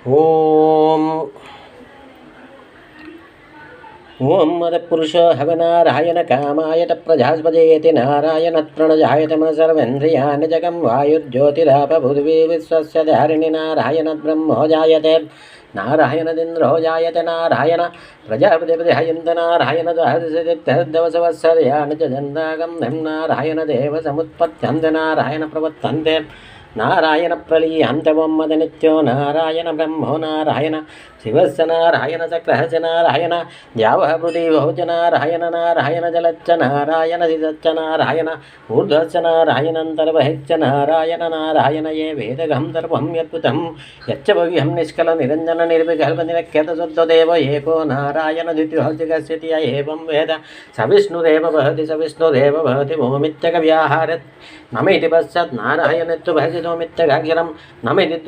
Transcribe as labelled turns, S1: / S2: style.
S1: ఓం ఓం మదపురుష హవనారాయణ కామాయత ప్రజాస్పజేతి నారాయణత్ప్రణజాయత మన సర్వేంద్రియాణి జగం వాయుర్జ్యోతిరాప పృథివీ విశ్వస్య ధారిణి నారాయణ బ్రహ్మోజాయతే నారాయణదింద్రో జాయతే నారాయణ ప్రజాపతిహయంత నారాయణ దవసవత్సర్యాణి చ జందాగం నారాయణ దేవ సముత్పత్యంత నారాయణ ప్రవర్తంతే నారాయణ ప్రలీయంతవం మద నిత్యో నారాయణ బ్రహ్మో నారాయణ శివస్య నారాయణ చక్రహ నారాయణ ద్యావః పృథివో చ నారాయణ నారాయణ జలచ్చ నారాయణ దిశచ్చ నారాయణ ఊర్ధ్వశ్చ నారాయణంతర్బహిశ్చ నారాయణ నారాయణ ఏ వేదగం సర్వం యద్భుతం యచ్చ భవ్యం నిష్కల నిరంజన నిర్వికల్ప నిరఖ్యత శుద్ధదేవ ఏకో నారాయణ ద్వితీయో జగస్యతి య ఏవం వేద సవిష్ణురేవ భవతి మోమిత్యక వ్యాహారత్ నమేతి పశ్చాత్ నారాయణత్వ భజితోమిత్యగాక్షరం నమేతి